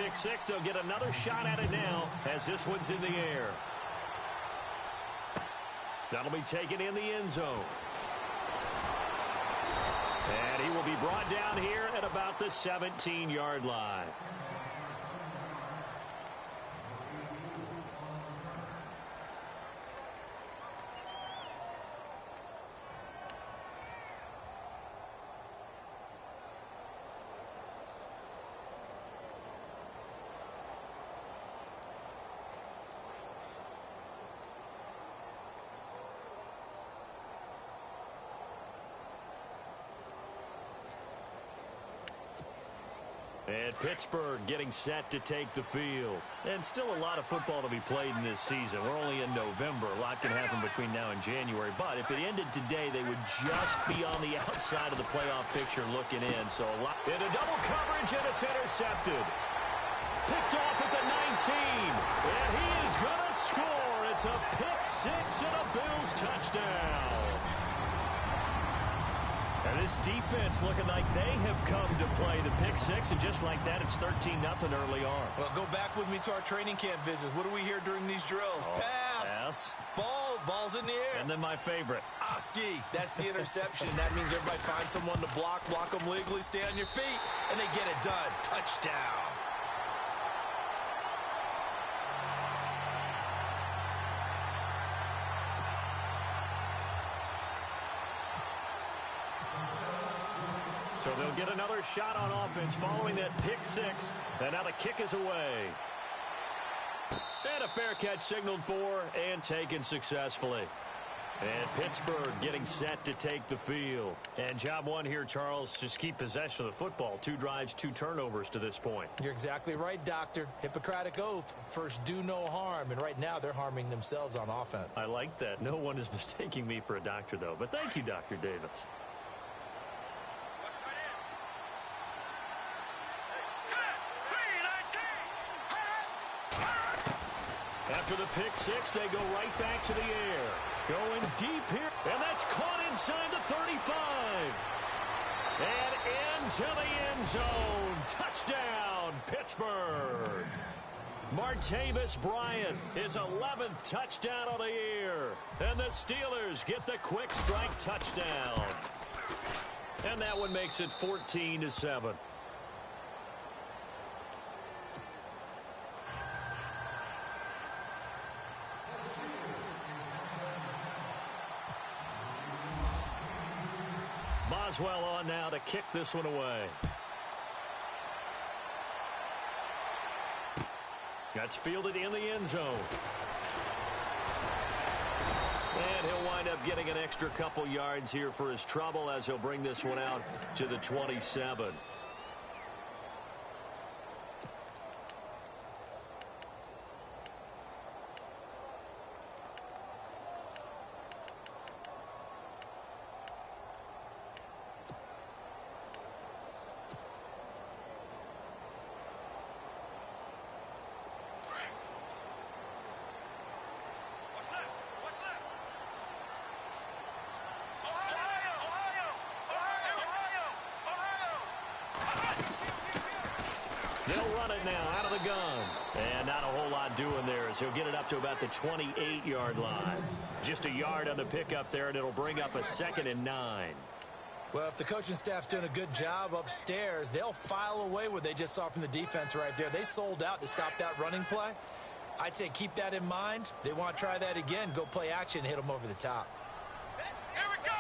pick six. They'll get another shot at it now as this one's in the air. That'll be taken in the end zone. And he will be brought down here at about the 17-yard line. And Pittsburgh getting set to take the field. And still a lot of football to be played in this season. We're only in November. A lot can happen between now and January. But if it ended today, they would just be on the outside of the playoff picture looking in. So a lot. Into double coverage, and it's intercepted. Picked off at the 19. And he is going to score. It's a pick six and a Bills touchdown. And this defense looking like they have come to play the pick six, and just like that, it's 13-0 early on. Well, go back with me to our training camp visits. What do we hear during these drills? Pass. Ball's in the air. And then my favorite. Oski. That's the interception. That means everybody finds someone to block them legally, stay on your feet, and they get it done. Touchdown. So they'll get another shot on offense following that pick six. And now the kick is away. And a fair catch signaled for and taken successfully. And Pittsburgh getting set to take the field. And job one here, Charles, just keep possession of the football. 2 drives, 2 turnovers to this point. You're exactly right, Doctor. Hippocratic oath. First, do no harm. And right now, they're harming themselves on offense. I like that. No one is mistaking me for a doctor, though. But thank you, Dr. Davis. After the pick six, they go right back to the air. Going deep here. And that's caught inside the 35. And into the end zone. Touchdown, Pittsburgh. Martavis Bryant, his 11th touchdown of the year. And the Steelers get the quick strike touchdown. And that one makes it 14-7. Boswell on now to kick this one away. That's fielded in the end zone. And he'll wind up getting an extra couple yards here for his trouble as he'll bring this one out to the 27. They'll run it now out of the gun. And not a whole lot doing there as he'll get it up to about the 28-yard line. Just a yard on the pickup there, and it'll bring up a 2nd and 9. Well, if the coaching staff's doing a good job upstairs, they'll file away what they just saw from the defense right there. They sold out to stop that running play. I'd say keep that in mind. They want to try that again. Go play action, hit them over the top. Here we go.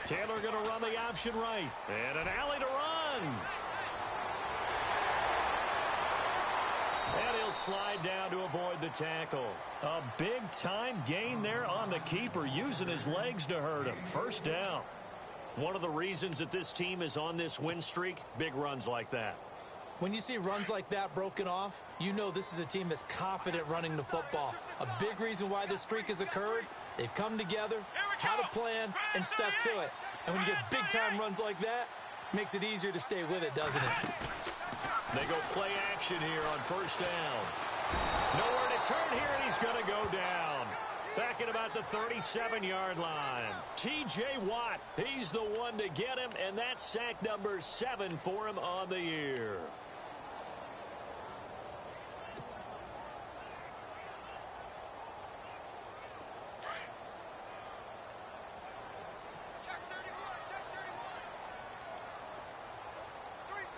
Taylor going to run the option right. And an alley to run. And he'll slide down to avoid the tackle. A big-time gain there on the keeper, using his legs to hurt him. First down. One of the reasons that this team is on this win streak, big runs like that. When you see runs like that broken off, you know this is a team that's confident running the football. A big reason why this streak has occurred, they've come together, had a plan, and stuck to it. And when you get big-time runs like that, it makes it easier to stay with it, doesn't it? They go play action here on first down. Nowhere to turn here, and he's going to go down. Back at about the 37-yard line. T.J. Watt, he's the one to get him, and that's sack number 7 for him on the year.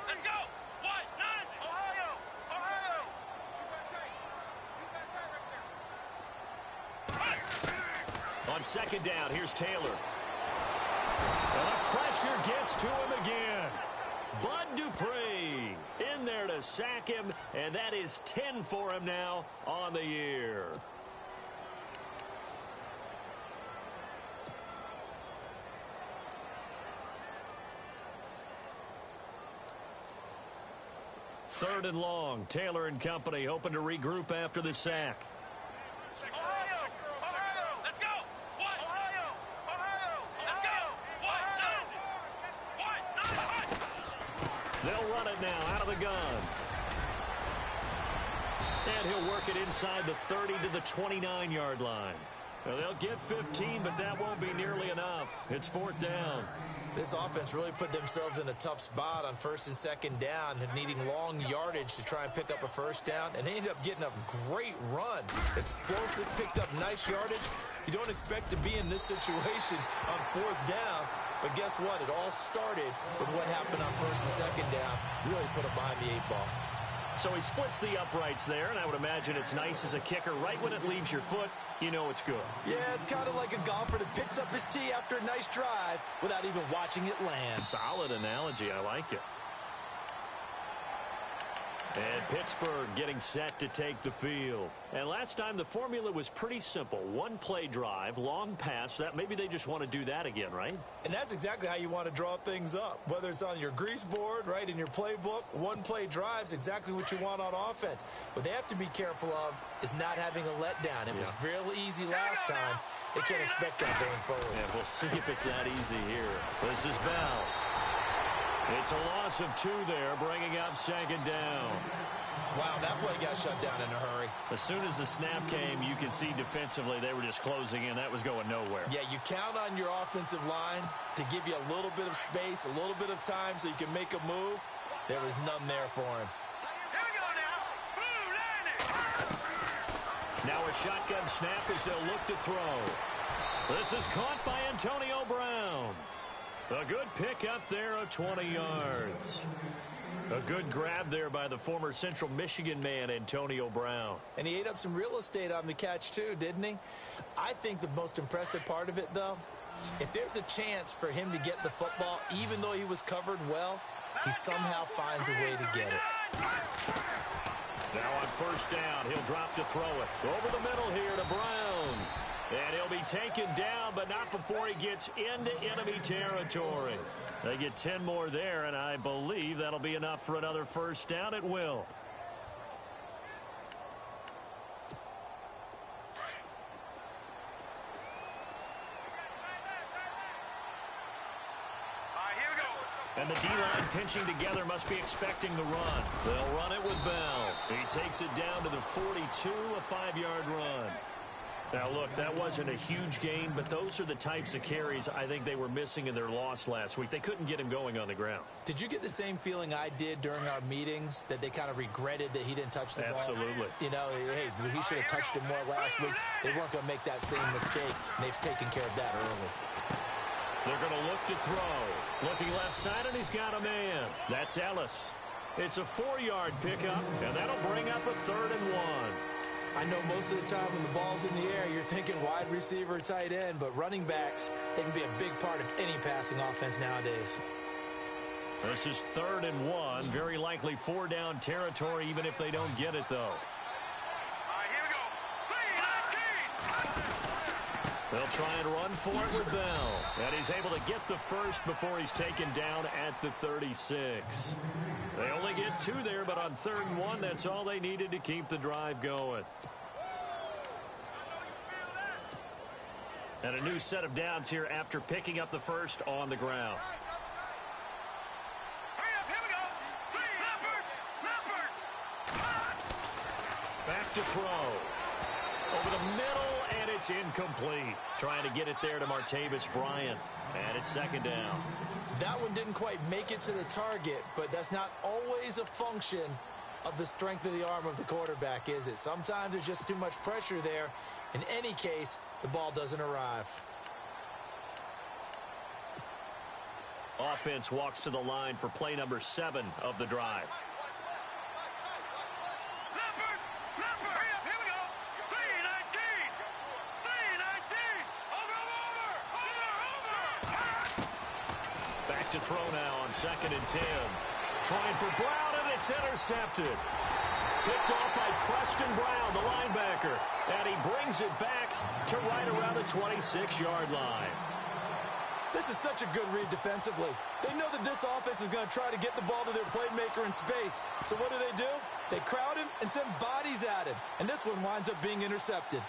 Let's go! What? 9! Ohio! Ohio! On second down, here's Taylor. And the pressure gets to him again. Bud Dupree in there to sack him, and that is 10 for him now on the year. Third and long. Taylor and company hoping to regroup after the sack. Ohio! Ohio! Let's go! What? Ohio! Ohio! Let's go! What? 9! What? 9! They'll run it now out of the gun. And he'll work it inside the 30 to the 29-yard line. Well, they'll get 15, but that won't be nearly enough. It's fourth down. This offense really put themselves in a tough spot on first and second down, needing long yardage to try and pick up a first down, and they ended up getting a great run. Explosive, picked up nice yardage. You don't expect to be in this situation on fourth down, but guess what? It all started with what happened on first and second down. Really put them behind the 8-ball. So he splits the uprights there, and I would imagine it's nice as a kicker. Right when it leaves your foot, you know it's good. Yeah, it's kind of like a golfer that picks up his tee after a nice drive without even watching it land. Solid analogy. I like it. And Pittsburgh getting set to take the field. And last time the formula was pretty simple. One play drive, long pass. That maybe they just want to do that again, right? And that's exactly how you want to draw things up. Whether it's on your grease board, right, in your playbook, one play drive is exactly what you want on offense. What they have to be careful of is not having a letdown. It was real easy last time. They can't expect that going forward. Yeah, we'll see if it's that easy here. This is Bell. It's a loss of 2 there, bringing up second down. Wow, that play got shut down in a hurry. As soon as the snap came, you could see defensively they were just closing in. That was going nowhere. Yeah, you count on your offensive line to give you a little bit of space, a little bit of time so you can make a move. There was none there for him. Here we go now! Blue landing! Now a shotgun snap as they'll look to throw. This is caught by Antonio Brown. A good pick up there of 20 yards. A good grab there by the former Central Michigan man, Antonio Brown. And he ate up some real estate on the catch, too, didn't he? I think the most impressive part of it, though, if there's a chance for him to get the football, even though he was covered well, he somehow finds a way to get it. Now on first down, he'll drop to throw it. Over the middle here to Brown. And he'll be taken down, but not before he gets into enemy territory. They get 10 more there, and I believe that'll be enough for another first down. It will. Here we go. And the D-line pinching together must be expecting the run. They'll run it with Bell. He takes it down to the 42, a 5-yard run. Now, look, that wasn't a huge gain, but those are the types of carries I think they were missing in their loss last week. They couldn't get him going on the ground. Did you get the same feeling I did during our meetings, that they kind of regretted that he didn't touch the ball? Absolutely. You know, hey, he should have touched it more last week. They weren't going to make that same mistake, and they've taken care of that early. They're going to look to throw. Looking left side, and he's got a man. That's Ellis. It's a 4-yard pickup, and that'll bring up a 3rd and 1. I know most of the time when the ball's in the air, you're thinking wide receiver, tight end, but running backs, they can be a big part of any passing offense nowadays. This is 3rd and 1. Very likely 4-down territory, even if they don't get it, though. Here we go. 3, 19. They'll try and run for it with Bell. And he's able to get the first before he's taken down at the 36. They only get 2 there, but on 3rd and 1, that's all they needed to keep the drive going. And a new set of downs here after picking up the first on the ground. Hurry up, here we go. Leopard! Back to throw. Over the middle, and it's incomplete. Trying to get it there to Martavis Bryant, and it's second down. That one didn't quite make it to the target, but that's not always a function of the strength of the arm of the quarterback, is it? Sometimes there's just too much pressure there. In any case, the ball doesn't arrive. Offense walks to the line for play number 7 of the drive. Here we go. 319. 319. Over. Back to throw now on 2nd and 10. Trying for Brown, and it's intercepted. Picked off by Preston Brown, the linebacker. And he brings it back to right around the 26-yard line. This is such a good read defensively. They know that this offense is going to try to get the ball to their playmaker in space. So what do? They crowd him and send bodies at him. And this one winds up being intercepted.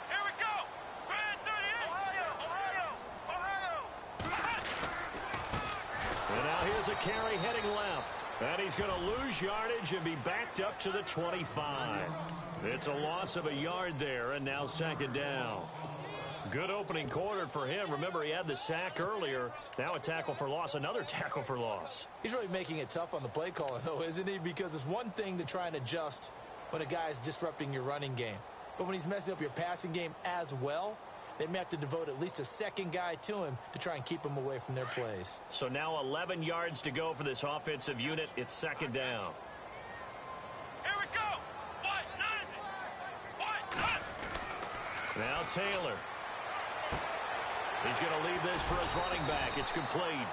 Here we go. Brand 38. Ohio. And now here's a carry heading left. And he's going to lose yardage and be backed up to the 25. It's a loss of a yard there, and now 2nd down. Good opening quarter for him. Remember, he had the sack earlier. Now a tackle for loss, another tackle for loss. He's really making it tough on the play caller, though, isn't he? Because it's one thing to try and adjust when a guy is disrupting your running game. But when he's messing up your passing game as well, they may have to devote at least a second guy to him to try and keep him away from their plays. So now 11 yards to go for this offensive unit. It's 2nd down. Here we go. Now Taylor. He's going to leave this for his running back. It's complete.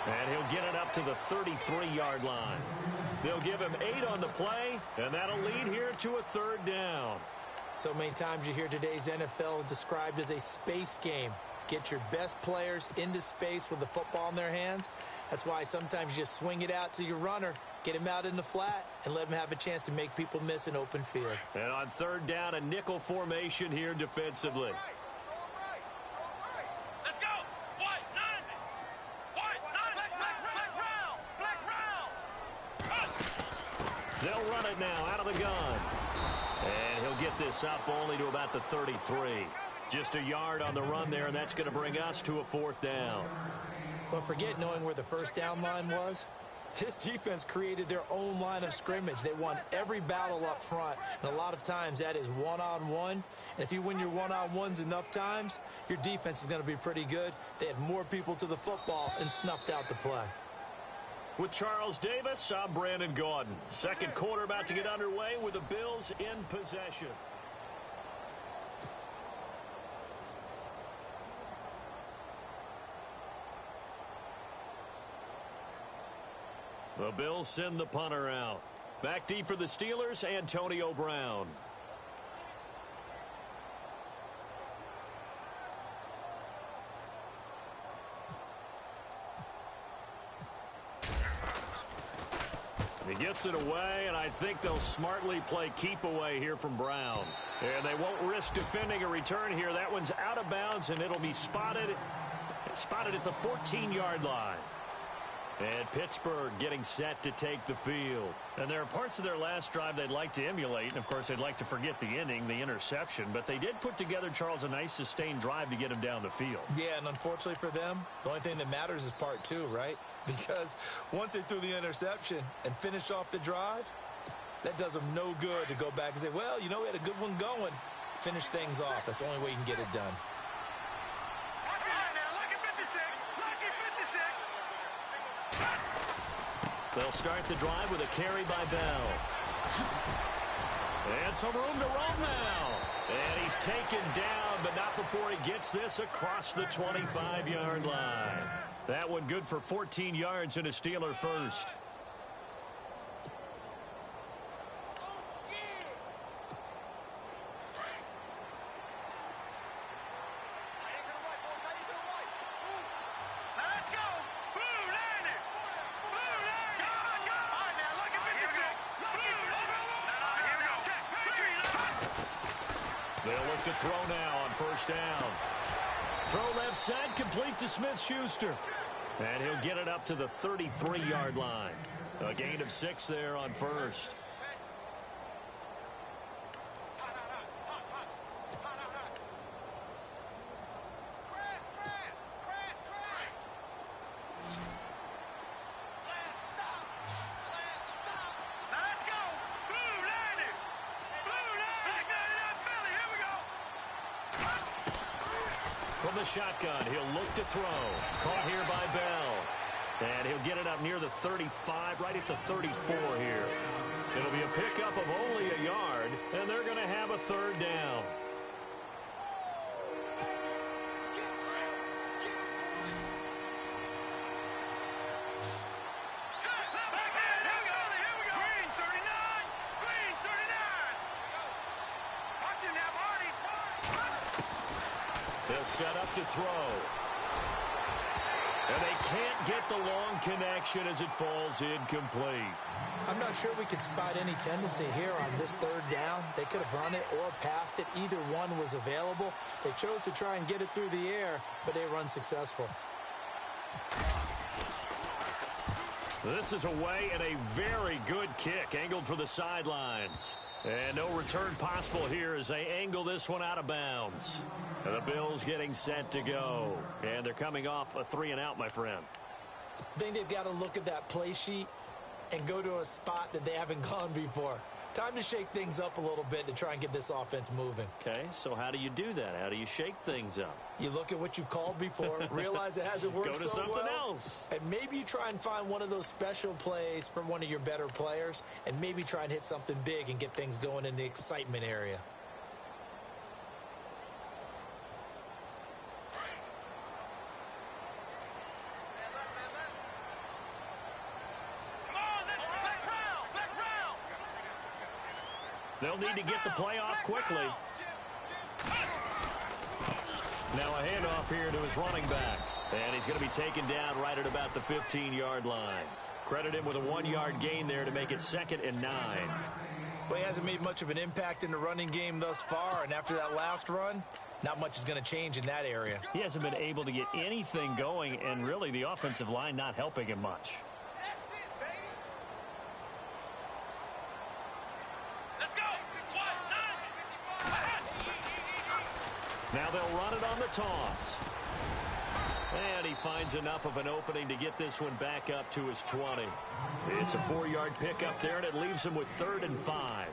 And he'll get it up to the 33-yard line. They'll give him 8 on the play, and that'll lead here to a 3rd down. So many times you hear today's NFL described as a space game. Get your best players into space with the football in their hands. That's why sometimes you just swing it out to your runner, get him out in the flat, and let him have a chance to make people miss an open field. And on 3rd down, a nickel formation here defensively. Let's go. White 90. White 90. Flex round. They'll run it now out of the gun. And he'll get this up only to about the 33. Just a yard on the run there, and that's going to bring us to a 4th down. Well, forget knowing where the first down line was. This defense created their own line of scrimmage. They won every battle up front, and a lot of times that is one-on-one. And if you win your one-on-ones enough times, your defense is going to be pretty good. They had more people to the football and snuffed out the play. With Charles Davis, I'm Brandon Gaudin. 2nd quarter about to get underway with the Bills in possession. The Bills send the punter out. Back deep for the Steelers, Antonio Brown. He gets it away, and I think they'll smartly play keep away here from Brown. And they won't risk defending a return here. That one's out of bounds, and it'll be spotted at the 14-yard line. And Pittsburgh getting set to take the field. And there are parts of their last drive they'd like to emulate. And, of course, they'd like to forget the inning, the interception. But they did put together, Charles, a nice sustained drive to get him down the field. Yeah, and unfortunately for them, the only thing that matters is part 2, right? Because once they threw the interception and finished off the drive, that does them no good to go back and say, well, you know, we had a good one going. Finish things off. That's the only way you can get it done. They'll start the drive with a carry by Bell. And some room to run now. And he's taken down, but not before he gets this across the 25-yard line. That one good for 14 yards and a Steeler first. They'll look to throw now on 1st down. Throw left side, complete to Smith-Schuster. And he'll get it up to the 33-yard line. A gain of 6 there on first. From the shotgun, he'll look to throw. Caught here by Bell. And he'll get it up near the 35, right at the 34 here. It'll be a pickup of only a yard, and they're going to have a third down. He'll set up to throw. And they can't get the long connection as it falls incomplete. I'm not sure we could spot any tendency here on this third down. They could have run it or passed it. Either one was available. They chose to try and get it through the air, but they were unsuccessful. This is away and a very good kick angled for the sidelines. And no return possible here as they angle this one out of bounds. And the Bills getting set to go. And they're coming off a 3-and-out, my friend. I think they've got to look at that play sheet and go to a spot that they haven't gone before. Time to shake things up a little bit to try and get this offense moving. Okay, so how do you do that? How do you shake things up? You look at what you've called before, realize it hasn't worked Go to so something well, else. and maybe you try and find one of those special plays from one of your better players, and maybe try and hit something big and get things going in the excitement area. They'll need to get the play off quickly. Now a handoff here to his running back. And he's going to be taken down right at about the 15-yard line. Credit him with a 1-yard gain there to make it 2nd and 9. Well, he hasn't made much of an impact in the running game thus far, and after that last run, not much is going to change in that area. He hasn't been able to get anything going, and really the offensive line not helping him much. Now they'll run it on the toss. And he finds enough of an opening to get this one back up to his 20. It's a 4-yard pickup there, and it leaves him with 3rd and 5.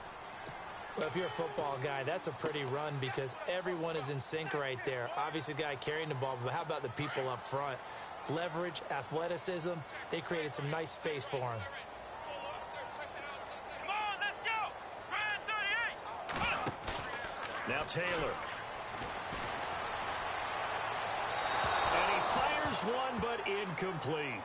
Well, if you're a football guy, that's a pretty run because everyone is in sync right there. Obviously, the guy carrying the ball, but how about the people up front? Leverage, athleticism, they created some nice space for him. Now Taylor. And he fires one, but incomplete.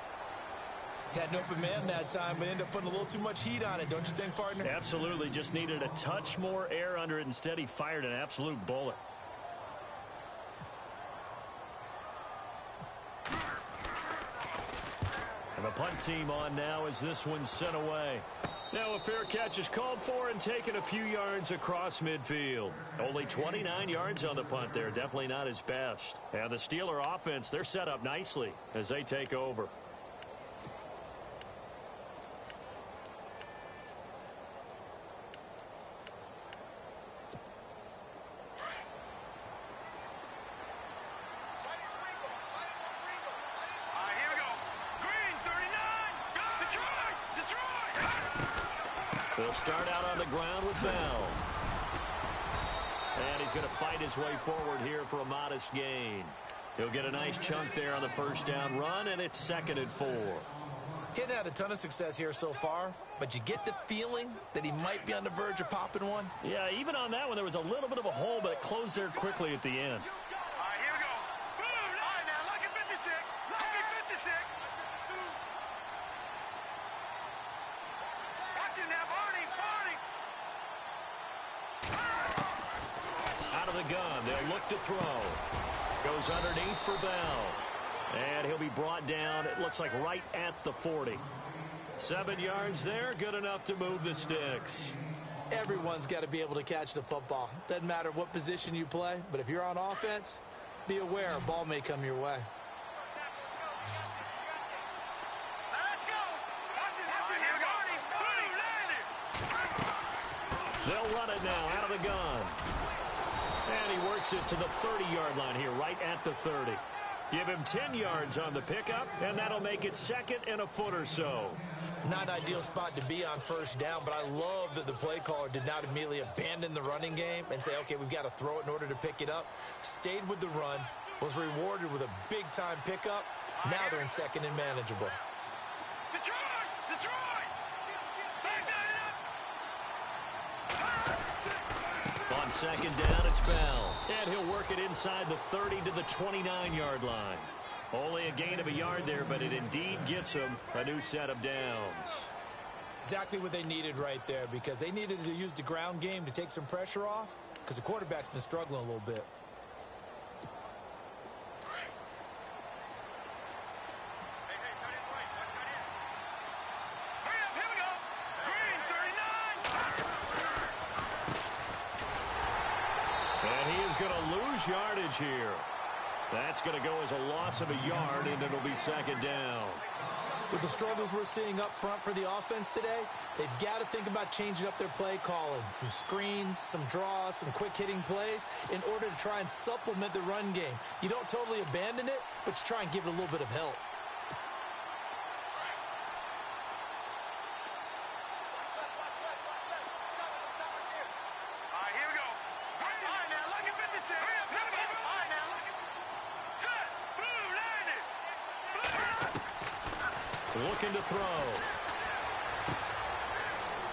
Had an open man that time, but ended up putting a little too much heat on it, don't you think, partner? Absolutely. Just needed a touch more air under it. Instead, he fired an absolute bullet. And the punt team on now as this one's sent away. Now a fair catch is called for and taken a few yards across midfield. Only 29 yards on the punt there. Definitely not his best. And the Steeler offense, they're set up nicely as they take over. They'll start out on the ground with Bell. And he's going to fight his way forward here for a modest gain. He'll get a nice chunk there on the first down run, and it's 2nd and 4. He hadn't had a ton of success here so far, but you get the feeling that he might be on the verge of popping one. Yeah, even on that one, there was a little bit of a hole, but it closed there quickly at the end. Out of the gun, they'll look to throw. Goes underneath for Bell. And he'll be brought down, it looks like right at the 40. 7 yards there, good enough to move the sticks. Everyone's got to be able to catch the football. Doesn't matter what position you play, but if you're on offense, be aware a ball may come your way. Let's go. Watch it, here we go. They'll run it now out of the gun. And he works it to the 30-yard line here, right at the 30. Give him 10 yards on the pickup, and that'll make it 2nd and a foot or so. Not an ideal spot to be on first down, but I love that the play caller did not immediately abandon the running game and say, okay, we've got to throw it in order to pick it up. Stayed with the run, was rewarded with a big-time pickup. Now they're in 2nd and manageable. Detroit! Detroit! Back that up! On 2nd down, it's Bell. And he'll work it inside the 30 to the 29-yard line. Only a gain of a yard there, but it indeed gets him a new set of downs. Exactly what they needed right there, because they needed to use the ground game to take some pressure off, because the quarterback's been struggling a little bit. Hurry up, here we go! Green, 39! And he is going to lose yardage here. That's going to go as a loss of a yard, and it'll be 2nd down. With the struggles we're seeing up front for the offense today, they've got to think about changing up their play calling. Some screens, some draws, some quick-hitting plays in order to try and supplement the run game. You don't totally abandon it, but you try and give it a little bit of help. All right, here we go. All right, now, look at 56. Hurry up, hurry up. All right, now, look at... Set! Blue, landed! Blue! Looking to throw.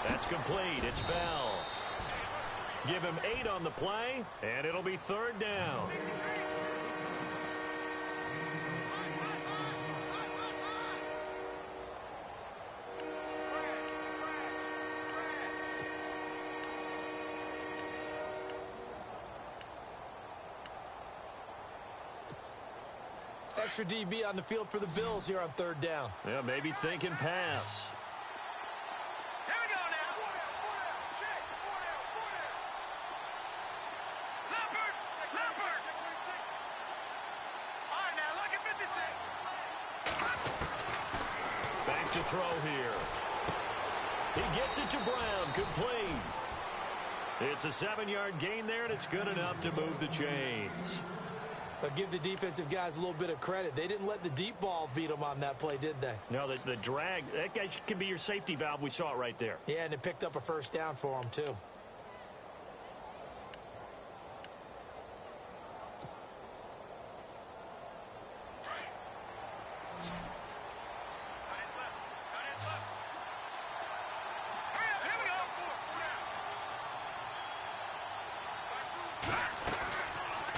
That's complete. It's Bell. Give him 8 on the play, and it'll be 3rd down. Extra DB on the field for the Bills here on 3rd down. Yeah, maybe thinking pass. Here we go now. Leopard! Leopard! All right, now, look at 56. Back to throw here. He gets it to Brown, complete. It's a 7-yard gain there, and it's good enough to move the chains. But give the defensive guys a little bit of credit. They didn't let the deep ball beat them on that play, did they? No, the drag, that guy can be your safety valve. We saw it right there. Yeah, and it picked up a 1st down for them, too.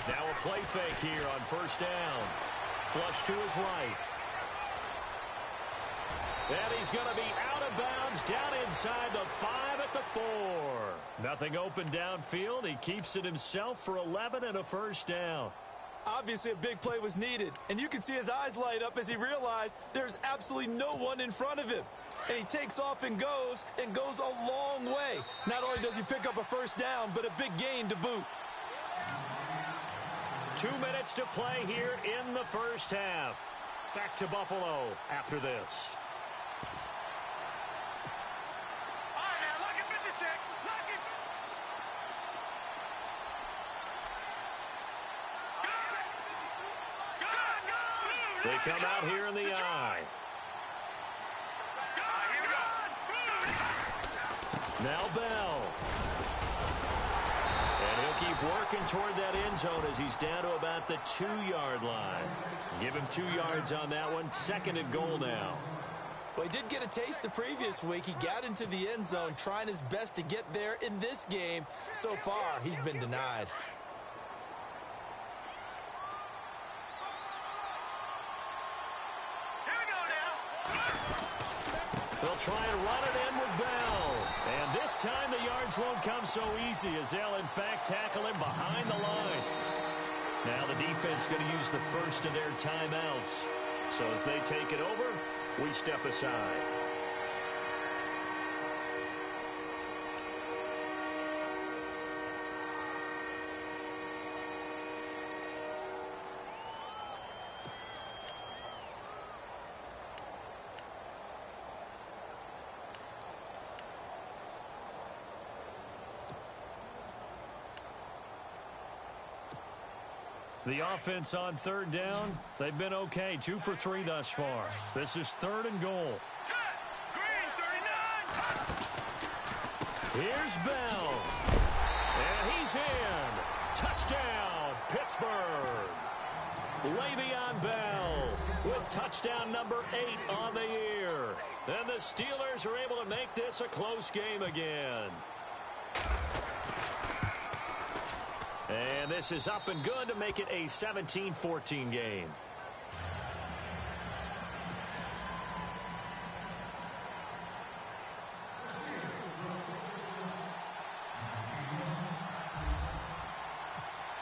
Now a play fake here on 1st down. Flush to his right. And he's going to be out of bounds down inside the 5 at the 4. Nothing open downfield. He keeps it himself for 11 and a 1st down. Obviously, a big play was needed, and you can see his eyes light up as he realized there's absolutely no one in front of him. And he takes off and goes a long way. Not only does he pick up a 1st down, but a big gain to boot. 2 minutes to play here in the 1st half. Back to Buffalo after this. All right, now, look at 56. Look at... They come out here in the eye. Now Bell. And he'll keep working toward that end zone as he's down to about the 2-yard line. Give him 2 yards on that one. 2nd and goal now. Well, he did get a taste the previous week. He got into the end zone trying his best to get there in this game. So far, he's been denied. Here we go now. They'll try and run it in with Bell. And this time the yards won't come so easy as they'll, in fact, tackle him behind the line. Now the defense going to use the first of their timeouts. So as they take it over, we step aside. The offense on third down, they've been okay. 2 for 3 thus far. This is 3rd and goal. Set. Green 39. Here's Bell. And he's in. Touchdown, Pittsburgh. Le'Veon Bell with touchdown number 8 on the year. And the Steelers are able to make this a close game again. And this is up and good to make it a 17-14 game.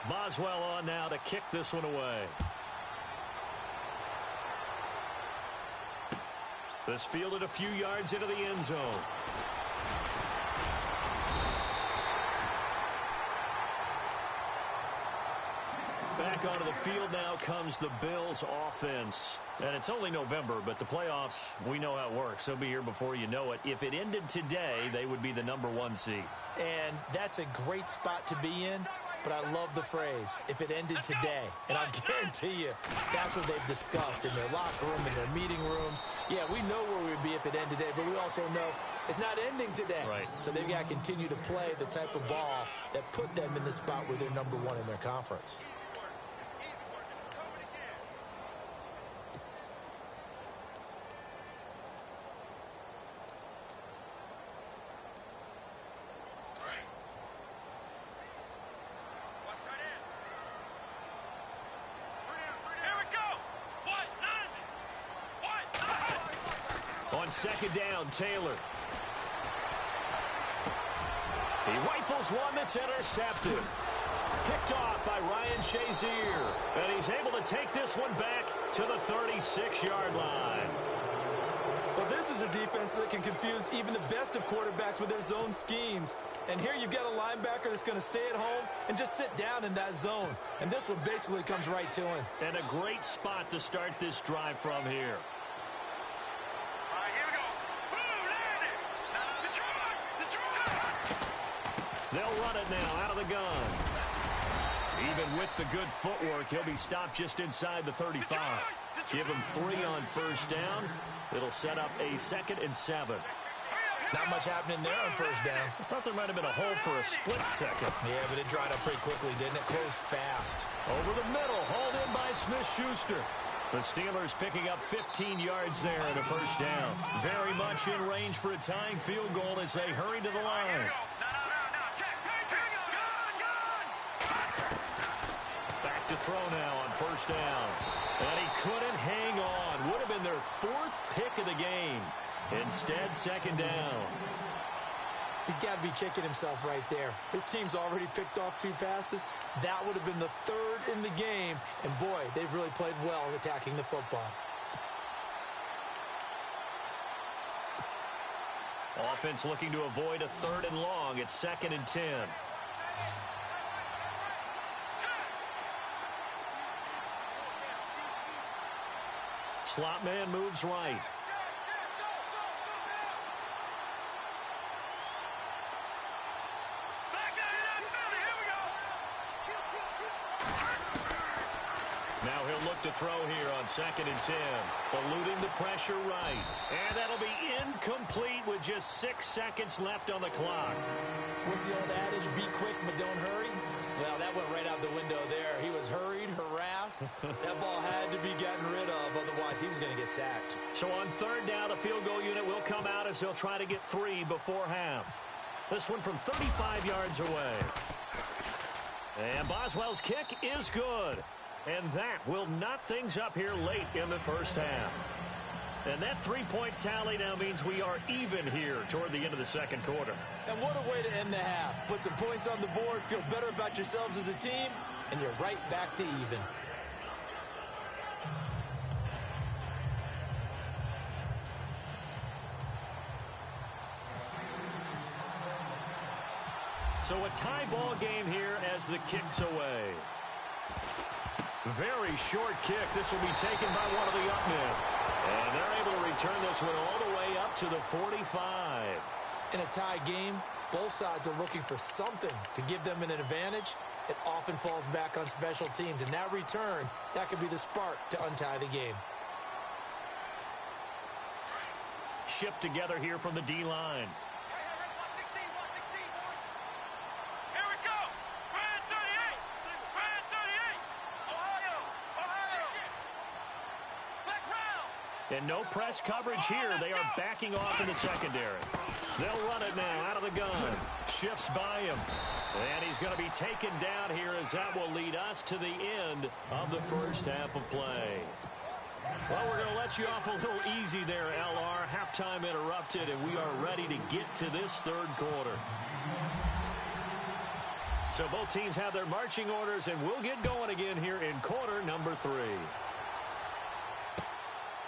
Boswell on now to kick this one away. This fielded a few yards into the end zone. Back onto the field now comes the Bills offense. And it's only November, but the playoffs, we know how it works. They'll be here before you know it. If it ended today, they would be the number 1 seed. And that's a great spot to be in. But I love the phrase, if it ended today. And I'll guarantee you, that's what they've discussed in their locker room, in their meeting rooms. Yeah, we know where we'd be if it ended today, but we also know it's not ending today. Right. So they've got to continue to play the type of ball that put them in the spot where they're number 1 in their conference. Second down, Taylor. He rifles one that's intercepted. Picked off by Ryan Shazier. And he's able to take this one back to the 36-yard line. Well, this is a defense that can confuse even the best of quarterbacks with their zone schemes. And here you've got a linebacker that's going to stay at home and just sit down in that zone. And this one basically comes right to him. And a great spot to start this drive from here. They'll run it now out of the gun. Even with the good footwork, he'll be stopped just inside the 35. Give him 3 on first down. It'll set up a 2nd and 7. Not much happening there on first down. I thought there might have been a hole for a split second. Yeah, but it dried up pretty quickly, didn't it? Closed fast. Over the middle, hauled in by Smith-Schuster. The Steelers picking up 15 yards there in a first down. Very much in range for a tying field goal as they hurry to the line. Back to throw now on first down. And he couldn't hang on. Would have been their 4th pick of the game. Instead, 2nd down. He's got to be kicking himself right there. His team's already picked off 2 passes. That would have been the 3rd in the game. And, boy, they've really played well attacking the football. Offense looking to avoid a 3rd and long. It's 2nd and 10. Slot man moves right. Now he'll look to throw here on 2nd and 10. Eluding the pressure right. And that'll be incomplete with just 6 seconds left on the clock. What's the old adage? Be quick, but don't hurry? Well, that went right out the window there. He was hurried, harassed. That ball had to be gotten rid of. Otherwise, he was going to get sacked. So on 3rd down, the field goal unit will come out as they'll try to get 3 before half. This one from 35 yards away. And Boswell's kick is good. And that will knot things up here late in the first half. And that 3-point tally now means we are even here toward the end of the 2nd quarter. And what a way to end the half. Put some points on the board, feel better about yourselves as a team, and you're right back to even. So a tie ball game here as the kick's away. Very short kick. This will be taken by one of the up men. And they're able to return this one all the way up to the 45. In a tie game, both sides are looking for something to give them an advantage. it often falls back on special teams. And that return, that could be the spark to untie the game. Shift together here from the D-line. Here we go. Brand 38. Brand 38. Ohio. Black round. And no press coverage here. They are backing off in the secondary. They'll run it now out of the gun. Shifts by him. And he's going to be taken down here as that will lead us to the end of the first half of play. Well, we're going to let you off a little easy there, LR. Halftime interrupted, and we are ready to get to this third quarter. So both teams have their marching orders, and we'll get going again here in quarter number 3.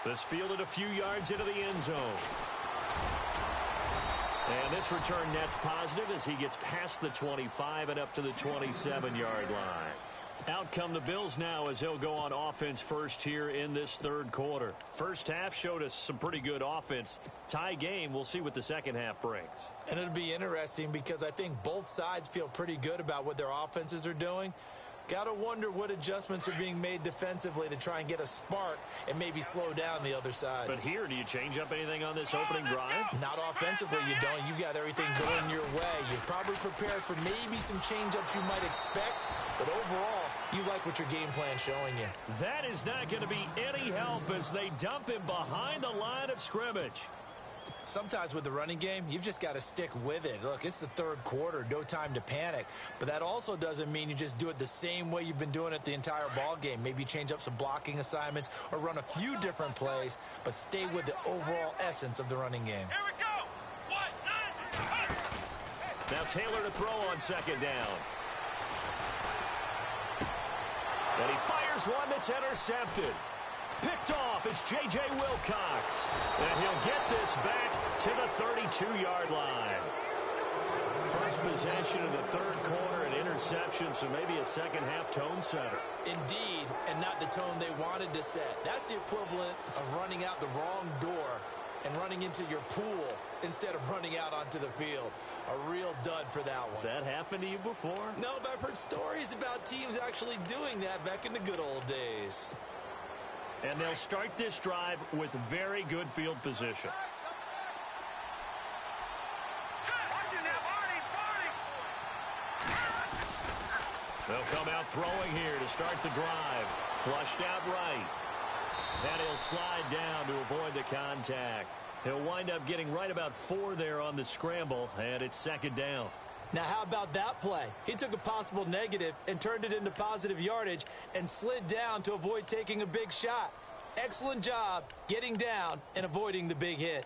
This fielded a few yards into the end zone. And this return net's positive as he gets past the 25 and up to the 27-yard line. Out come the Bills now as they'll go on offense first here in this third quarter. First half showed us some pretty good offense. Tie game, we'll see what the second half brings. And it'll be interesting because I think both sides feel pretty good about what their offenses are doing. Got to wonder what adjustments are being made defensively to try and get a spark and maybe slow down the other side. But here, do you change up anything on this opening drive? Not offensively, you don't. You got everything going your way. You're probably prepared for maybe some change-ups you might expect, but overall, you like what your game plan's showing you. That is not going to be any help as they dump him behind the line of scrimmage. Sometimes with the running game, you've just got to stick with it. Look, it's the third quarter, no time to panic. But that also doesn't mean you just do it the same way you've been doing it the entire ball game. Maybe change up some blocking assignments or run a few different plays, but stay with the overall essence of the running game. Here we go. 1, 9. Now Taylor to throw on second down. And he fires one that's intercepted. Picked off, it's J.J. Wilcox. And he'll get this back to the 32-yard line. First possession of the third quarter, an interception, so maybe a second-half tone setter. Indeed, and not the tone they wanted to set. That's the equivalent of running out the wrong door and running into your pool instead of running out onto the field. A real dud for that one. Has that happened to you before? No, but I've heard stories about teams actually doing that back in the good old days. And they'll start this drive with very good field position. They'll come out throwing here to start the drive. Flushed out right. And he'll slide down to avoid the contact. He'll wind up getting right about 4 there on the scramble, and it's second down. Now, how about that play? He took a possible negative and turned it into positive yardage and slid down to avoid taking a big shot. Excellent job getting down and avoiding the big hit.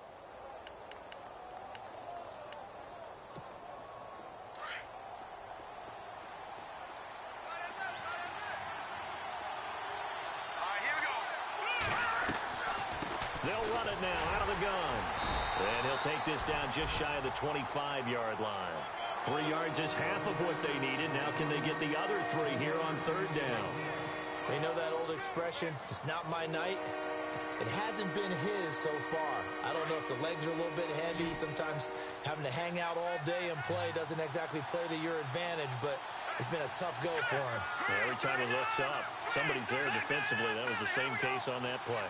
They'll run it now out of the gun. And he'll take this down just shy of the 25-yard line. 3 yards is half of what they needed. Now can they get the other 3 here on third down? We know that old expression, it's not my night. It hasn't been his so far. I don't know if the legs are a little bit heavy. Sometimes having to hang out all day and play doesn't exactly play to your advantage, but it's been a tough go for him. Every time he looks up, somebody's there defensively. That was the same case on that play.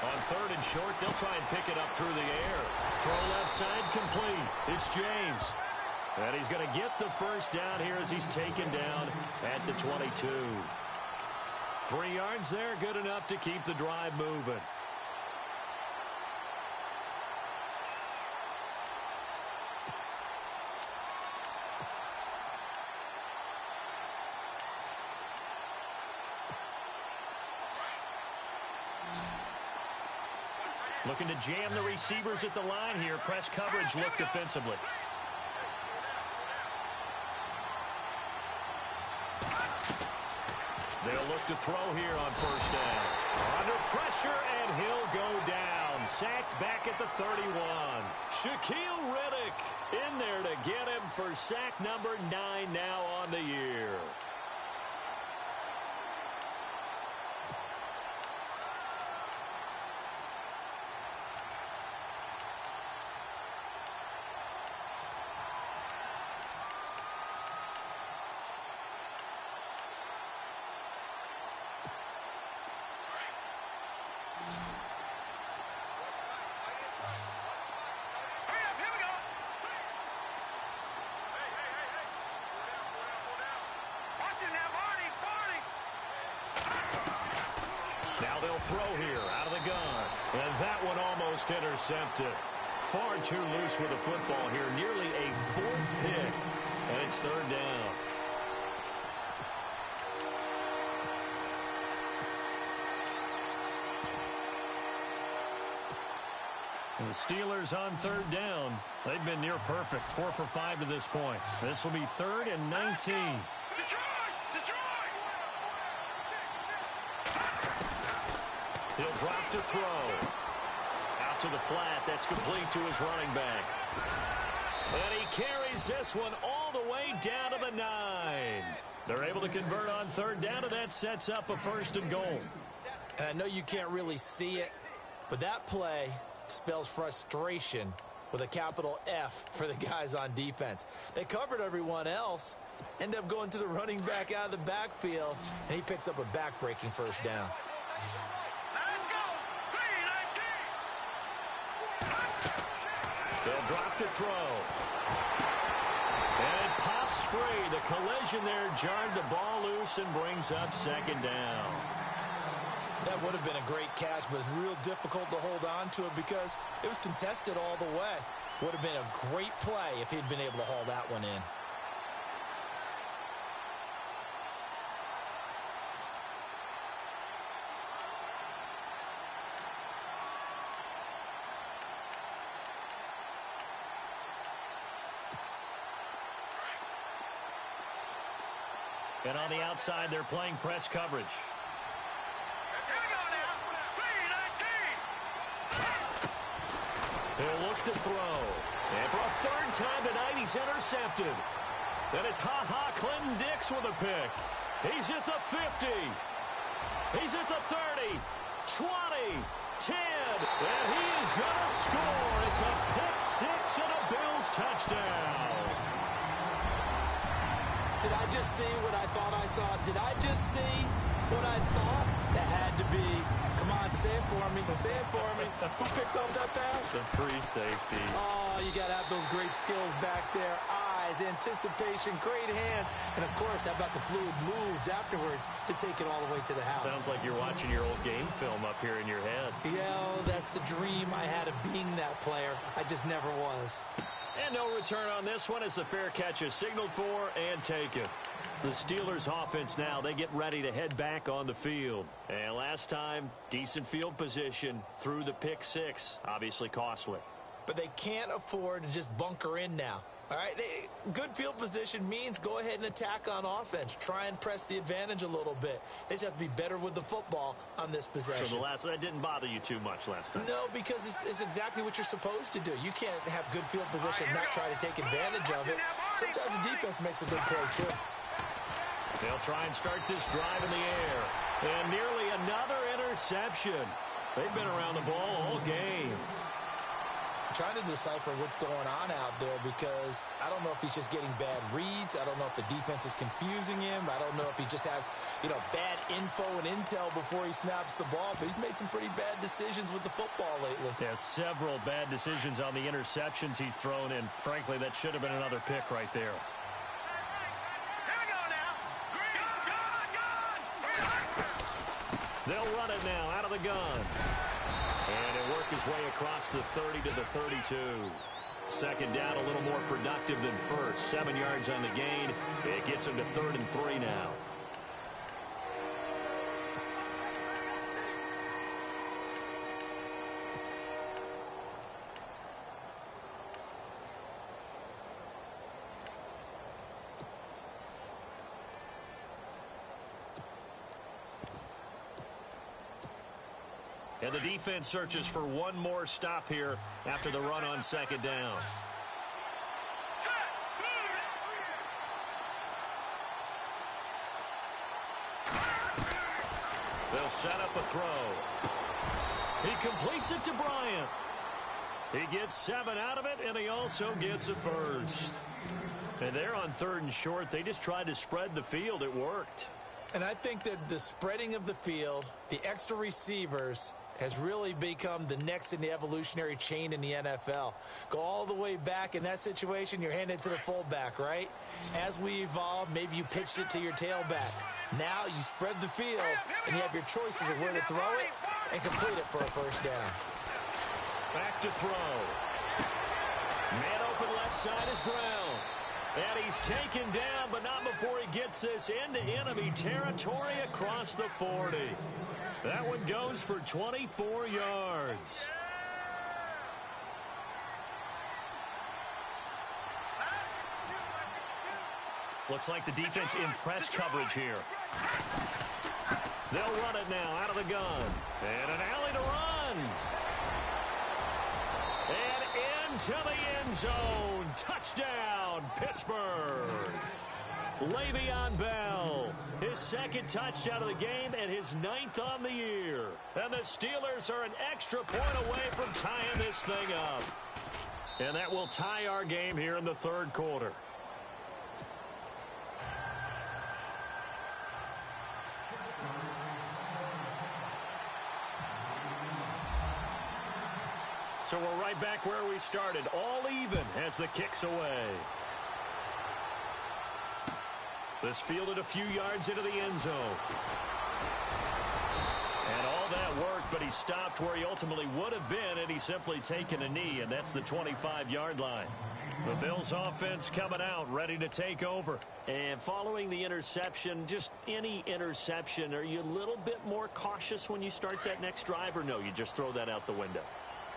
On third and short, they'll try and pick it up through the air. Throw left side complete. It's James. And he's going to get the first down here as he's taken down at the 22. 3 yards there, good enough to keep the drive moving. Looking to jam the receivers at the line here. Press coverage look defensively. They'll look to throw here on first down. Under pressure, and he'll go down. Sacked back at the 31. Shaquille Riddick in there to get him for sack number 9 now on the year. Now they'll throw here out of the gun. And that one almost intercepted. Far too loose with the football here. Nearly a fourth pick. And it's third down. And the Steelers on third down. They've been near perfect. 4 for 5 to this point. This will be 3rd and 19. He'll drop to throw. Out to the flat. That's complete to his running back. And he carries this one all the way down to the 9. They're able to convert on third down, and that sets up a 1st and goal. And I know you can't really see it, but that play spells frustration with a capital F for the guys on defense. They covered everyone else, end up going to the running back out of the backfield, and he picks up a back-breaking 1st down. Let's go. 3-19. They'll drop to throw. And it pops free. The collision there jarred the ball loose and brings up 2nd down. That would have been a great catch, but it's real difficult to hold on to it because it was contested all the way. Would have been a great play if he'd been able to haul that one in. And on the outside, they're playing press coverage. He'll look to throw. And for a 3rd time tonight, he's intercepted. Then it's Clinton Dix with a pick. He's at the 50. He's at the 30, 20, 10. And he is going to score. It's a pick 6 and a Bills touchdown. Did I just see what I thought I saw? Did I just see what I thought? That had to be. Come on, say it for me. Say it for me. Who picked up that pass? It's a free safety. Oh, you got to have those great skills back there. Eyes, anticipation, great hands. And, of course, how about the fluid moves afterwards to take it all the way to the house? Sounds like you're watching your old game film up here in your head. Yeah, that's the dream I had of being that player. I just never was. And no return on this one as the fair catch is signaled for and taken. The Steelers offense now, they get ready to head back on the field. And last time, decent field position through the pick 6. Obviously costly. But they can't afford to just bunker in now. All right, good field position means go ahead and attack on offense. Try and press the advantage a little bit. They just have to be better with the football on this possession. So that didn't bother you too much last time? No, because it's exactly what you're supposed to do. You can't have good field position and not try to take advantage of it. Sometimes the defense makes a good play, too. They'll try and start this drive in the air. And nearly another interception. They've been around the ball all game. Trying to decipher what's going on out there because I don't know if he's just getting bad reads. I don't know if the defense is confusing him. I don't know if he just has, bad info and intel before he snaps the ball. But he's made some pretty bad decisions with the football lately. Yeah, several bad decisions on the interceptions he's thrown in. Frankly, that should have been another pick right there. They'll run it now out of the gun. And he'll work his way across the 30 to the 32. 2nd down, a little more productive than first. 7 yards on the gain. It gets him to 3rd and 3 now. And the defense searches for one more stop here after the run on 2nd down. They'll set up a throw. He completes it to Bryant. He gets 7 out of it, and he also gets a 1st. And they're on 3rd and short. They just tried to spread the field. It worked. And I think that the spreading of the field, the extra receivers, has really become the next in the evolutionary chain in the NFL. Go all the way back. In that situation, you're handed to the fullback, right? As we evolve, maybe you pitched it to your tailback. Now you spread the field, and you have your choices of where to throw it and complete it for a first down. Back to throw. Man open left side is Brown. And he's taken down, but not before he gets this into enemy territory across the 40. That one goes for 24 yards. Looks like the defense in press coverage here. They'll run it now out of the gun. And an alley to run. And into the end zone. Touchdown, Pittsburgh. Le'Veon Bell, his second touchdown of the game and his 9th on the year. And the Steelers are an extra point away from tying this thing up. And that will tie our game here in the third quarter. So we're right back where we started, all even as the kick's away. This fielded a few yards into the end zone. And all that worked, but he stopped where he ultimately would have been had he simply taken a knee, and that's the 25-yard line. The Bills offense coming out, ready to take over. And following the interception, just any interception, are you a little bit more cautious when you start that next drive, or no, you just throw that out the window?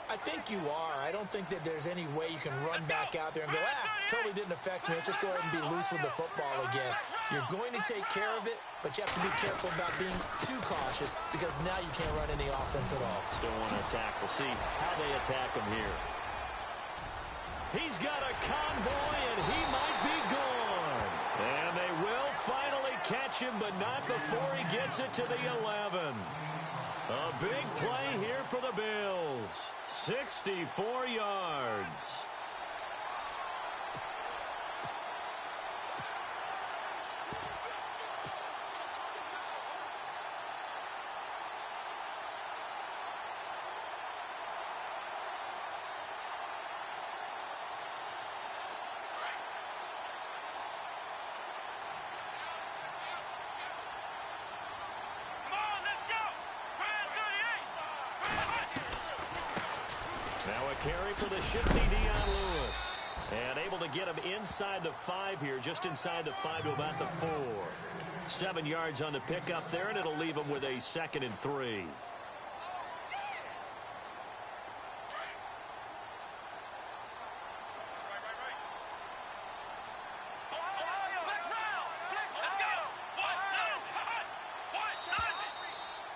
I think you are. I don't think that there's any way you can run back out there and go, totally didn't affect me. Let's just go ahead and be loose with the football again. You're going to take care of it, but you have to be careful about being too cautious because now you can't run any offense at all. Still want to attack. We'll see how they attack him here. He's got a convoy, and he might be gone. And they will finally catch him, but not before he gets it to the 11. A big play here for the Bills. 64 yards. Now a carry for the shifty Dion Lewis. And able to get him inside the 5 here, just inside the 5 to about the 4. 7 yards on the pickup there, and it'll leave him with a 2nd and 3.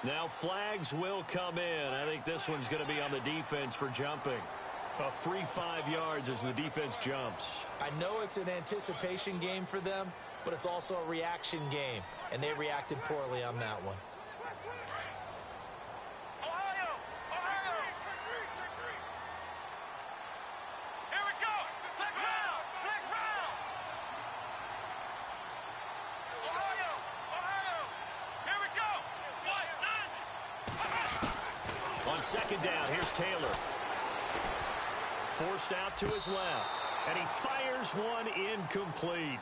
Now flags will come in. I think this one's going to be on the defense for jumping. A free 5 yards as the defense jumps. I know it's an anticipation game for them, but it's also a reaction game, and they reacted poorly on that one. Second down, here's Taylor. Forced out to his left, and he fires one incomplete.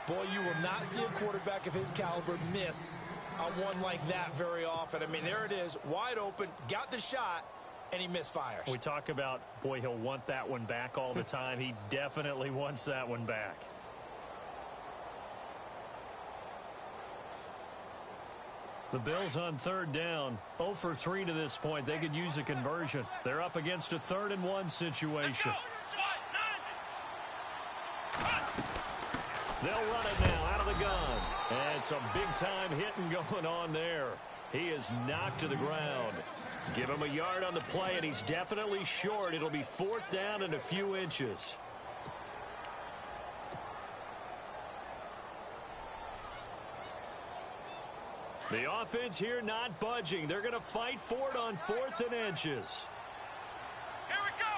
Boy, you will not see a quarterback of his caliber miss on one like that very often. I mean, there it is, wide open, got the shot, and he misfires. We talk about, boy, he'll want that one back all the time. He definitely wants that one back. The Bills on third down, 0 for 3 to this point. They could use a conversion. They're up against a 3rd and 1 situation. They'll run it now out of the gun. And some big-time hitting going on there. He is knocked to the ground. Give him a yard on the play, and he's definitely short. It'll be 4th down and a few inches. The offense here not budging. They're going to fight for it on 4th and inches. Here we go.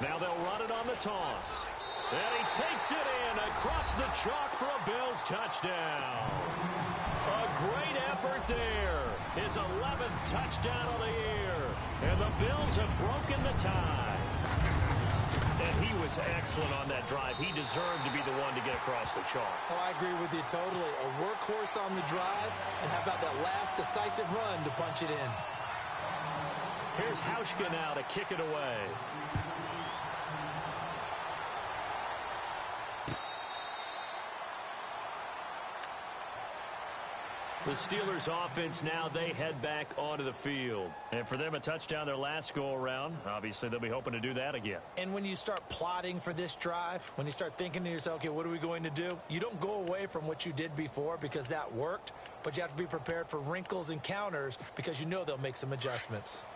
Now they'll run it on the toss. And he takes it in across the chalk for a Bills touchdown. A great effort there. His 11th touchdown of the year. And the Bills have broken the tie. And he was excellent on that drive. He deserved to be the one to get across the chalk. Oh, I agree with you totally. A workhorse on the drive. And how about that last decisive run to punch it in? Here's Hauschka now to kick it away. The Steelers offense now, they head back onto the field. And for them, a touchdown their last go-around. Obviously, they'll be hoping to do that again. And when you start plotting for this drive, when you start thinking to yourself, okay, what are we going to do? You don't go away from what you did before because that worked, but you have to be prepared for wrinkles and counters because you know they'll make some adjustments.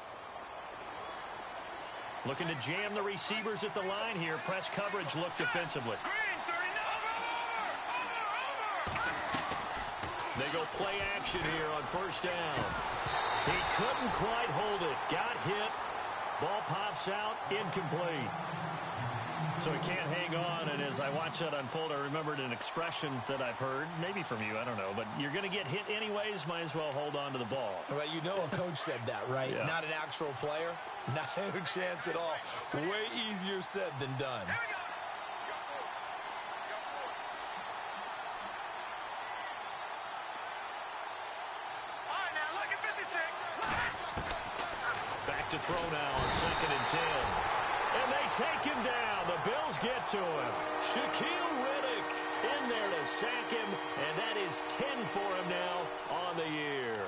Looking to jam the receivers at the line here. Press coverage look defensively. They go play action here on first down. He couldn't quite hold it. Got hit. Ball pops out. Incomplete. So he can't hang on. And as I watch that unfold, I remembered an expression that I've heard, maybe from you, I don't know. But you're going to get hit anyways. Might as well hold on to the ball. Well, you know a coach said that, right? Yeah. Not an actual player. Not a chance at all. Way easier said than done. Back to throw now on 2nd and 10. And they take him down. The Bills get to him. Shaquille Riddick in there to sack him. And that is 10 for him now on the year.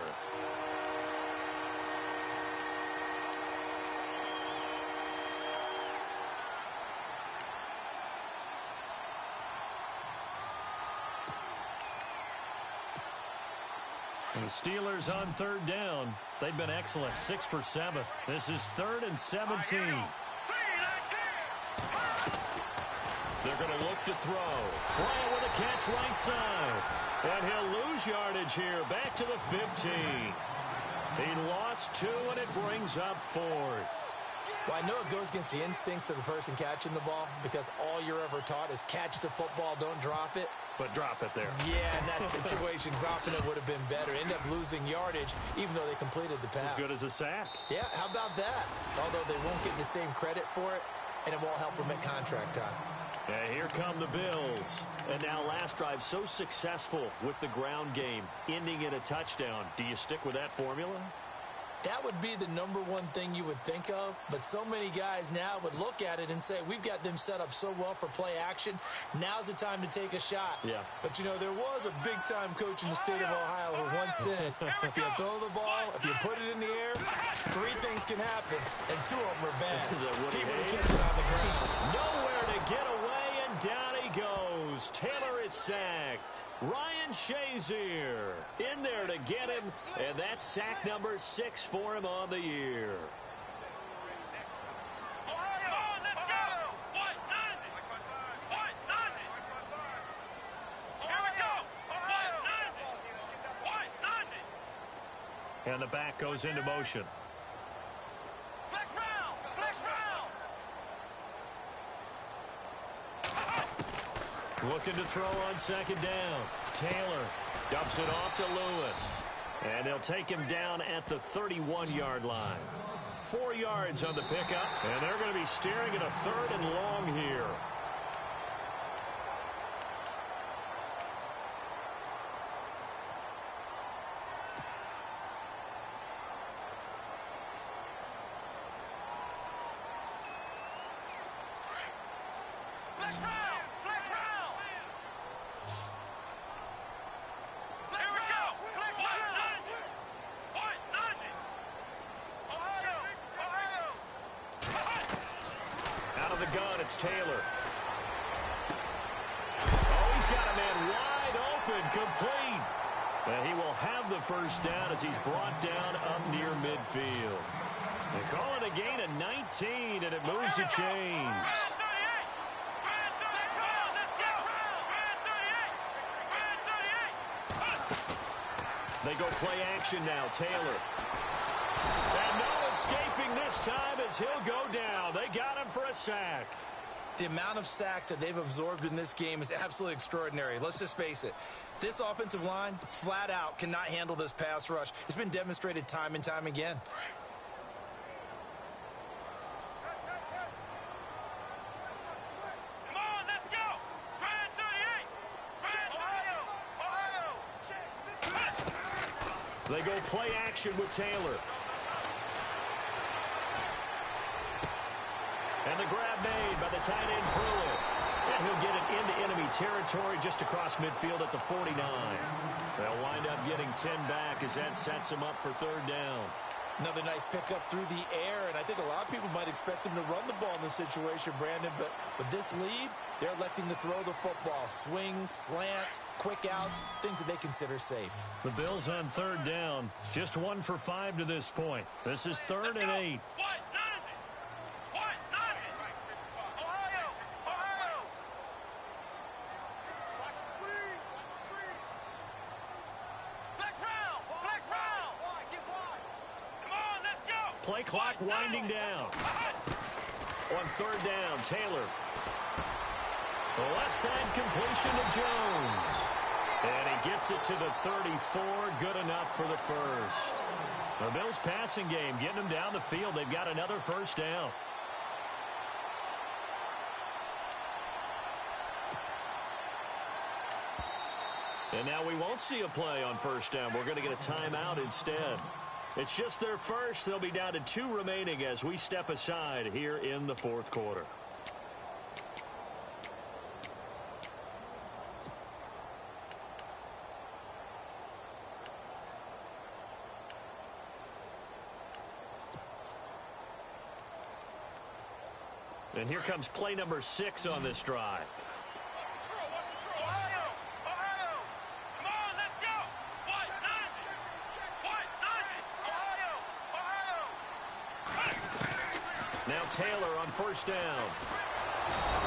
And the Steelers on 3rd down. They've been excellent. 6 for 7. This is 3rd and 17. They're going to look to throw. Bryant with a catch right side. And he'll lose yardage here. Back to the 15. He lost 2, and it brings up 4th. Well, I know it goes against the instincts of the person catching the ball because all you're ever taught is catch the football, don't drop it. But drop it there. Yeah, in that situation, dropping it would have been better. End up losing yardage, even though they completed the pass. As good as a sack. Yeah, how about that? Although they won't get the same credit for it, and it won't help them at contract time. Yeah, here come the Bills. And now last drive so successful with the ground game, ending in a touchdown. Do you stick with that formula? That would be the number one thing you would think of, but so many guys now would look at it and say, we've got them set up so well for play action. Now's the time to take a shot. Yeah. But, you know, there was a big-time coach in the state of Ohio who once said, if you throw the ball, if you put it in the air, 3 things can happen, and 2 of them are bad. He would have kicked it on the ground. Nowhere to get away, and down he goes. Taylor is sacked. Ryan Shazier in there to get him, and that's sack number 6 for him on the year. And the back goes into motion. Looking to throw on 2nd down. Taylor dumps it off to Lewis. And they'll take him down at the 31-yard line. 4 yards on the pickup. And they're going to be staring at a 3rd and long here. It's Taylor. Oh, he's got a man wide open, complete. And he will have the first down as he's brought down up near midfield. They call it a gain of 19, and it moves the chains. They go play action now, Taylor. And no escaping this time as he'll go down. They got him for a sack. The amount of sacks that they've absorbed in this game is absolutely extraordinary. Let's just face it. This offensive line, flat out, cannot handle this pass rush. It's been demonstrated time and time again. Come on, let's go. Brand 38. They go play action with Taylor. And the grab made by the tight end Pruitt. And he'll get it into enemy territory just across midfield at the 49. They'll wind up getting 10 back as that sets them up for third down. Another nice pickup through the air, and I think a lot of people might expect them to run the ball in this situation, Brandon, but with this lead, they're electing to throw the football. Swings, slants, quick outs, things that they consider safe. The Bills on third down, just 1 for 5 to this point. This is 3rd and 8. Play clock winding down. On third down, Taylor. The left side completion to Jones. And he gets it to the 34. Good enough for the first. The Bills passing game getting them down the field. They've got another first down. And now we won't see a play on first down. We're going to get a timeout instead. It's just their first. They'll be down to 2 remaining as we step aside here in the 4th quarter. And here comes play number 6 on this drive. Now Taylor on first down.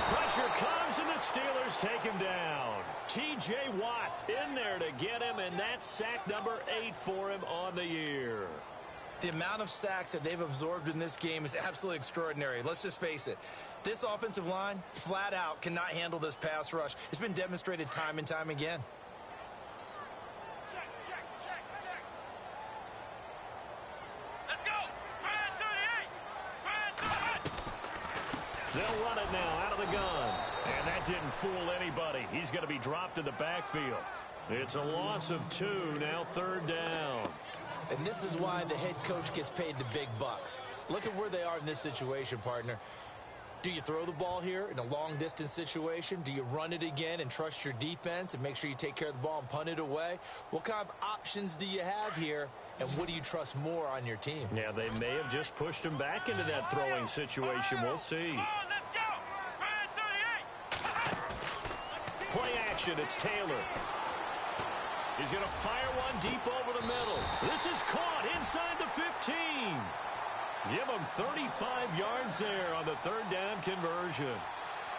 Pressure comes, and the Steelers take him down. T.J. Watt in there to get him, and that's sack number 8 for him on the year. The amount of sacks that they've absorbed in this game is absolutely extraordinary. Let's just face it. This offensive line, flat out, cannot handle this pass rush. It's been demonstrated time and time again. They'll run it now out of the gun. And that didn't fool anybody. He's going to be dropped in the backfield. It's a loss of 2, now 3rd down. And this is why the head coach gets paid the big bucks. Look at where they are in this situation, partner. Do you throw the ball here in a long-distance situation? Do you run it again and trust your defense and make sure you take care of the ball and punt it away? What kind of options do you have here, and what do you trust more on your team? Yeah, they may have just pushed him back into that throwing situation. We'll see. Play action, it's Taylor. He's going to fire one deep over the middle. This is caught inside the 15. Give him 35 yards there on the 3rd down conversion.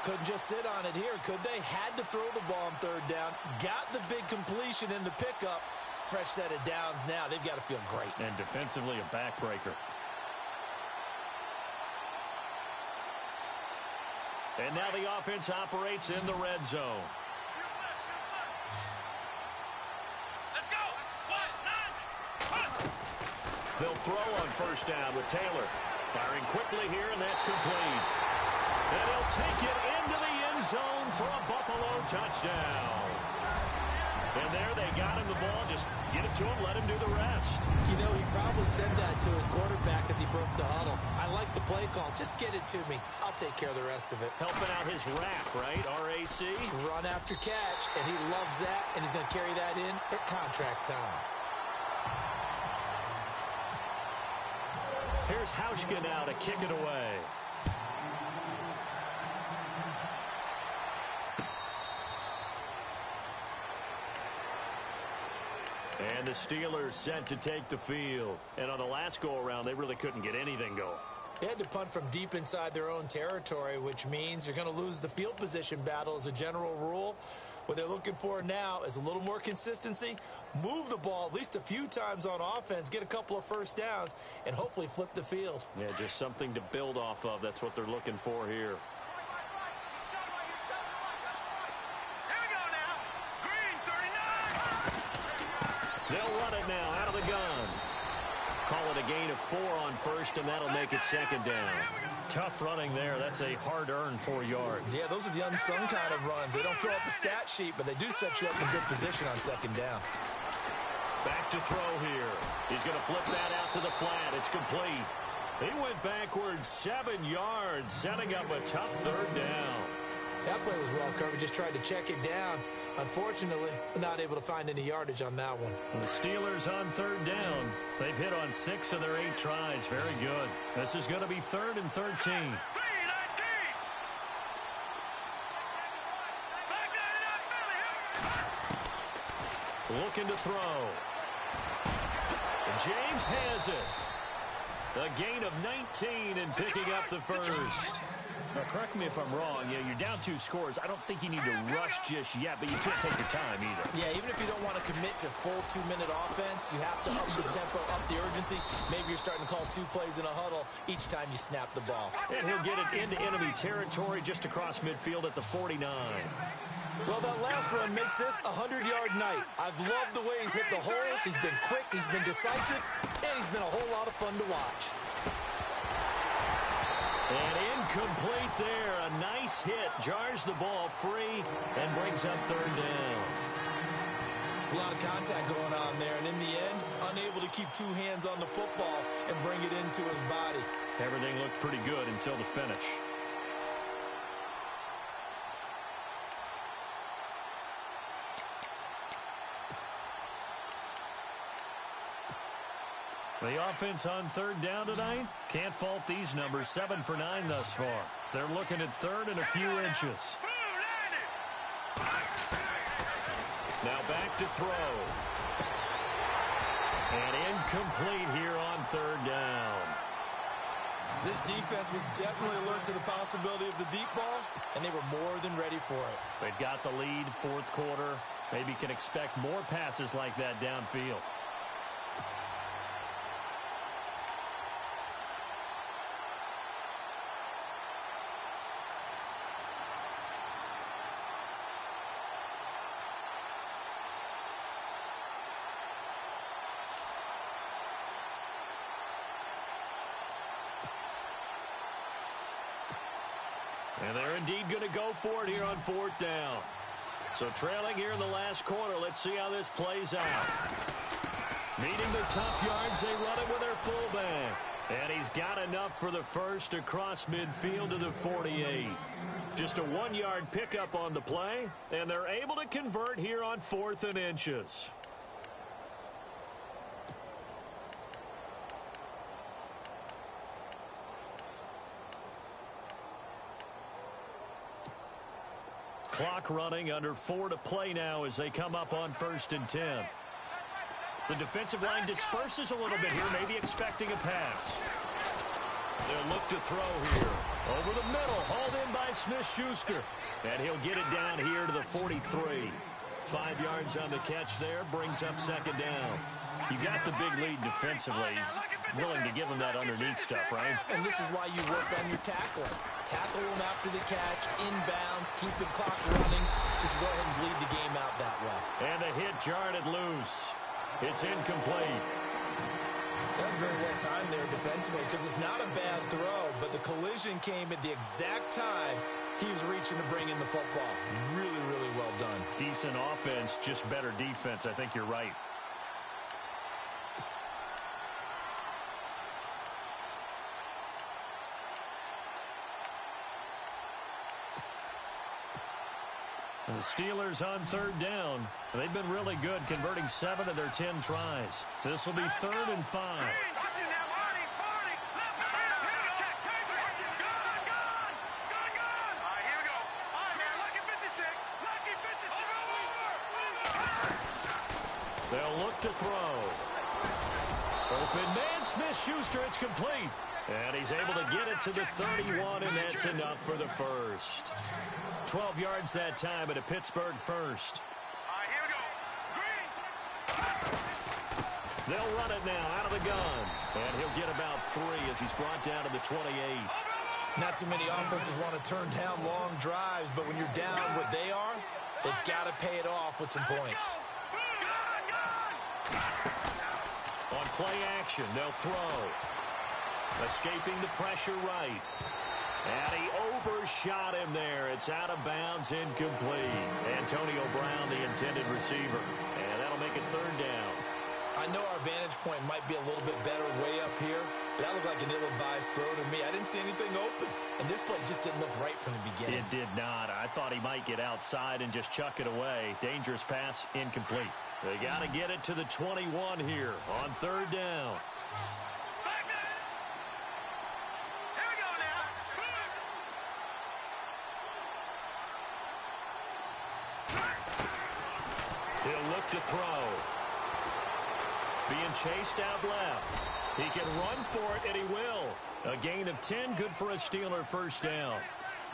Couldn't just sit on it here, could they? Had to throw the ball on 3rd down. Got the big completion in the pickup. Fresh set of downs now. They've got to feel great. And defensively, a backbreaker. And now the offense operates in the red zone. They'll throw on first down with Taylor. Firing quickly here, and that's complete. And he'll take it into the end zone for a Buffalo touchdown. And there they got him the ball. Just get it to him, let him do the rest. You know, he probably said that to his quarterback as he broke the huddle. I like the play call. Just get it to me. I'll take care of the rest of it. Helping out his RAC, right? R-A-C? Run after catch, and he loves that, and he's going to carry that in at contract time. Here's Hauschka now to kick it away. And the Steelers set to take the field. And on the last go-around, they really couldn't get anything going. They had to punt from deep inside their own territory, which means you're going to lose the field position battle as a general rule. What they're looking for now is a little more consistency, move the ball at least a few times on offense, get a couple of first downs, and hopefully flip the field. Yeah, just something to build off of. That's what they're looking for here. They'll run it now out of the gun. Call it a gain of 4 on first, and that'll make it second down. Tough running there. That's a hard-earned 4 yards. Yeah, those are the unsung kind of runs. They don't fill out the stat sheet, but they do set you up in good position on second down. Back to throw here. He's going to flip that out to the flat. It's complete. He went backwards 7 yards, setting up a tough third down. That play was well covered. Just tried to check it down. Unfortunately, not able to find any yardage on that one. The Steelers on third down. They've hit on 6 of their 8 tries. Very good. This is going to be 3rd and 13. Looking to throw. James has it. A gain of 19 and picking up the first. Now, correct me if I'm wrong. Yeah, you're down 2 scores. I don't think you need to rush just yet, but you can't take your time either. Yeah, even if you don't want to commit to full 2-minute offense, you have to up the tempo, up the urgency. Maybe you're starting to call 2 plays in a huddle each time you snap the ball. And he'll get it into enemy territory just across midfield at the 49. Well, that last run makes this a 100-yard night. I've loved the way he's hit the holes. He's been quick, he's been decisive, and he's been a whole lot of fun to watch. And incomplete there. A nice hit. Jars the ball free and brings up third down. It's a lot of contact going on there, and in the end, unable to keep 2 hands on the football and bring it into his body. Everything looked pretty good until the finish. The offense on third down tonight, can't fault these numbers. 7 for 9 thus far. They're looking at third and a few inches. Now back to throw. And incomplete here on third down. This defense was definitely alert to the possibility of the deep ball, and they were more than ready for it. They've got the lead, 4th quarter. Maybe can expect more passes like that downfield. And they're indeed going to go for it here on 4th down. So trailing here in the last quarter, let's see how this plays out. Needing the tough yards, they run it with their fullback. And he's got enough for the first across midfield to the 48. Just a 1-yard pickup on the play, and they're able to convert here on 4th and inches. Clock running, under 4 to play now as they come up on 1st and 10. The defensive line disperses a little bit here, maybe expecting a pass. They'll look to throw here. Over the middle, hauled in by Smith-Schuster. And he'll get it down here to the 43. 5 yards on the catch there, brings up second down. You've got the big lead defensively. Willing to give him that underneath stuff, right? And this is why you work on your tackling. Tackle him after the catch, inbounds, keep the clock running. Just go ahead and bleed the game out that way. And a hit jarred it loose. It's incomplete. That's very well timed there defensively because it's not a bad throw, but the collision came at the exact time he was reaching to bring in the football. Really, really well done. Decent offense, just better defense. I think you're right. And the Steelers on third down. They've been really good, converting 7 of their 10 tries. This will be 3rd and 5. They'll look to throw. Open man, Smith-Schuster, it's complete. And he's able to get it to the 31, and that's enough for the first. 12 yards that time at a Pittsburgh first. They'll run it now out of the gun. And he'll get about 3 as he's brought down to the 28. Not too many offenses want to turn down long drives, but when you're down what they are, they've got to pay it off with some points. On play action, they'll throw. Escaping the pressure right. And he overshot him there. It's out of bounds, incomplete. Antonio Brown, the intended receiver. And that'll make it third down. I know our vantage point might be a little bit better way up here, but that looked like an ill-advised throw to me. I didn't see anything open, and this play just didn't look right from the beginning. It did not. I thought he might get outside and just chuck it away. Dangerous pass, incomplete. They got to get it to the 21 here on third down. Here we go now. He'll look to throw. Being chased out left. He can run for it, and he will. A gain of 10, good for a Steeler first down.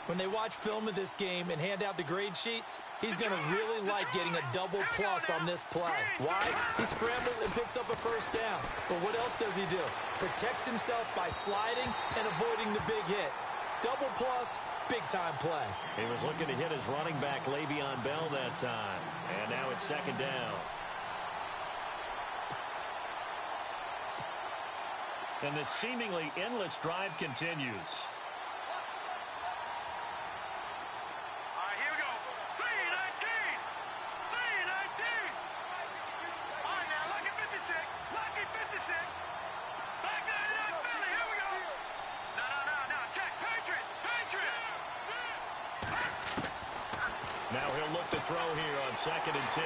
When they watch film of this game and hand out the grade sheets, he's going to really like getting a double plus on this play. Why? He scrambles and picks up a first down. But what else does he do? Protects himself by sliding and avoiding the big hit. Double plus, big-time play. He was looking to hit his running back, Le'Veon Bell, that time. And now it's second down. And this seemingly endless drive continues. All right, here we go. 319. 319. All right, now, lucky 56. Lucky 56. Back there, Philly. Here we go. No. Check. Patriot. Now he'll look to throw here on 2nd and 10.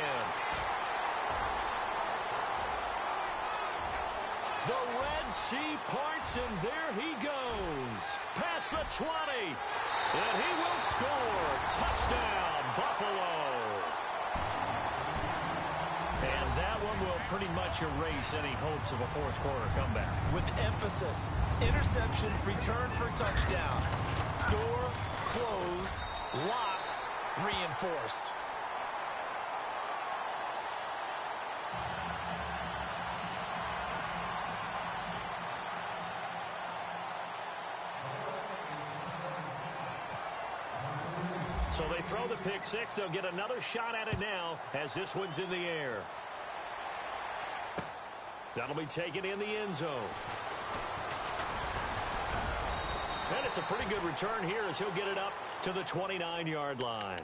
The Red Sea parts, and there he goes. Past the 20. And he will score. Touchdown, Buffalo. And that one will pretty much erase any hopes of a fourth quarter comeback. With emphasis, interception, return for touchdown. Door closed, locked, reinforced. So they throw the pick six. They'll get another shot at it now as this one's in the air. That'll be taken in the end zone. And it's a pretty good return here as he'll get it up to the 29-yard line.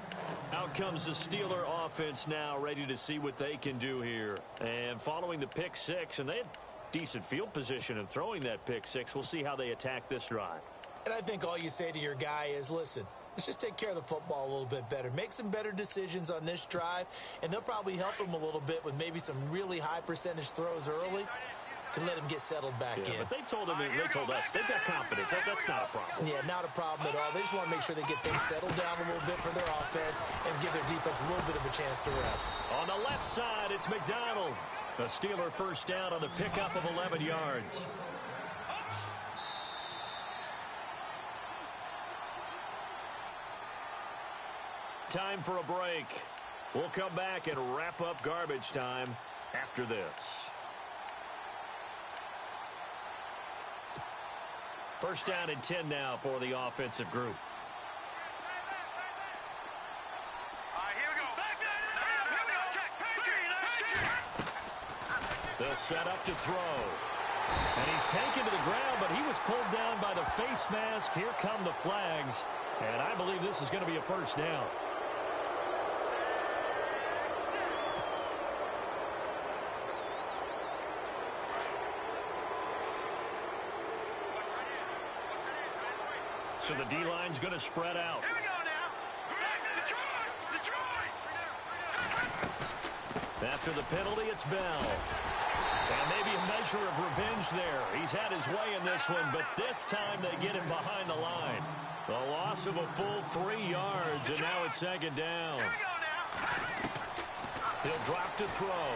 Out comes the Steeler offense now, ready to see what they can do here. And following the pick six, and they had decent field position in throwing that pick six. We'll see how they attack this drive. And I think all you say to your guy is, listen, let's just take care of the football a little bit better. Make some better decisions on this drive, and they'll probably help him a little bit with maybe some really high percentage throws early to let him get settled back in. But they told us they've got confidence. That's not a problem. Yeah, not a problem at all. They just want to make sure they get things settled down a little bit for their offense and give their defense a little bit of a chance to rest. On the left side, it's McDonald. The Steeler first down on the pickup of 11 yards. Time for a break. We'll come back and wrap up garbage time after this. First down and 10 now for the offensive group. All right, here we go. Back there. Here we go. Check. Patriot. They'll set up to throw. And he's taken to the ground, but he was pulled down by the face mask. Here come the flags. And I believe this is going to be a first down. So the D-line's going to spread out. Here we go now. Detroit. After the penalty, it's Bell. And maybe a measure of revenge there. He's had his way in this one, but this time they get him behind the line. The loss of a full 3 yards, and now it's second down. Here we go now. He'll drop to throw.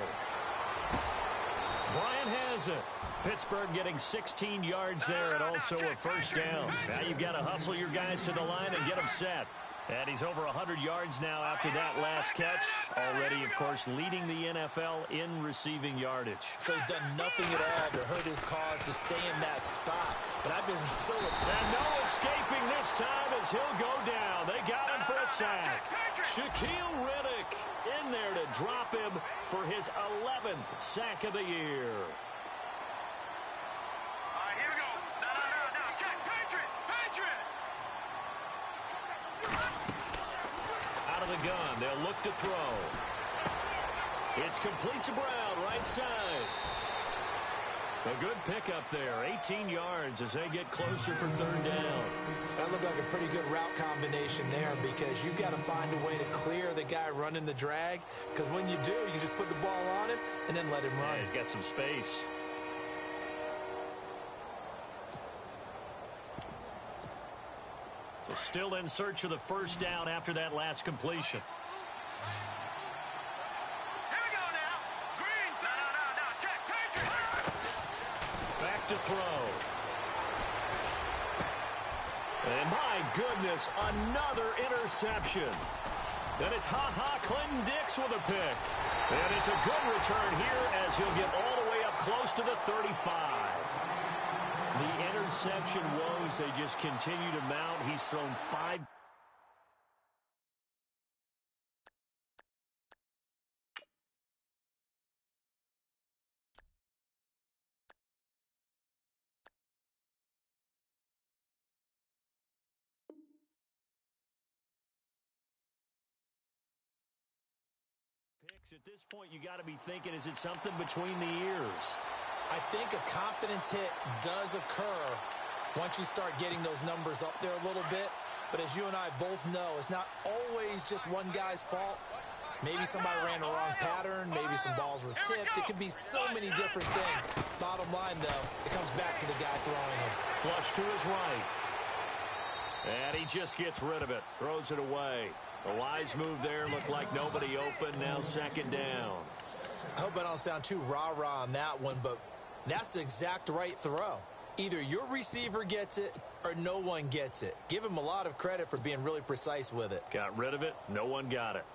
Bryant has it. Pittsburgh getting 16 yards there and also a first down. Now you've got to hustle your guys to the line and get them set. And he's over 100 yards now after that last catch. Already, of course, leading the NFL in receiving yardage. So he's done nothing at all to hurt his cause to stay in that spot. But I've been so... And no escaping this time as he'll go down. They got him for a sack. Shaquille Riddick in there to drop him for his 11th sack of the year. All right, here we go. No. Check. Patriot. Out of the gun. They'll look to throw. It's complete to Brown, right side. A good pickup there. 18 yards as they get closer for third down. That looked like a pretty good route combination there because you've got to find a way to clear the guy running the drag, because when you do, you just put the ball on him and then let him run. Yeah, he's got some space. They're still in search of the first down after that last completion. Here we go now. Green. No. Check. Patriot. Back to throw. And my goodness, another interception. Then it's Clinton Dix with a pick. And it's a good return here as he'll get all the way up close to the 35. The interception woes, they just continue to mount. He's thrown 5. At this point, you got to be thinking, is it something between the ears? I think a confidence hit does occur once you start getting those numbers up there a little bit. But as you and I both know, it's not always just one guy's fault. Maybe somebody ran the wrong pattern. Maybe some balls were tipped. It could be so many different things. Bottom line, though, it comes back to the guy throwing it. Flush to his right. And he just gets rid of it. Throws it away. A wise move there. Looked like nobody open. Now second down. I hope I don't sound too rah-rah on that one, but that's the exact right throw. Either your receiver gets it or no one gets it. Give him a lot of credit for being really precise with it. Got rid of it. No one got it.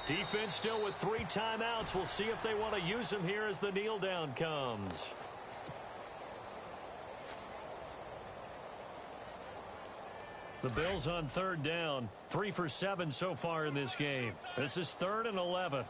Defense still with 3 timeouts. We'll see if they want to use them here as the kneel down comes. The Bills on third down. 3 for 7 so far in this game. This is 3rd and 11.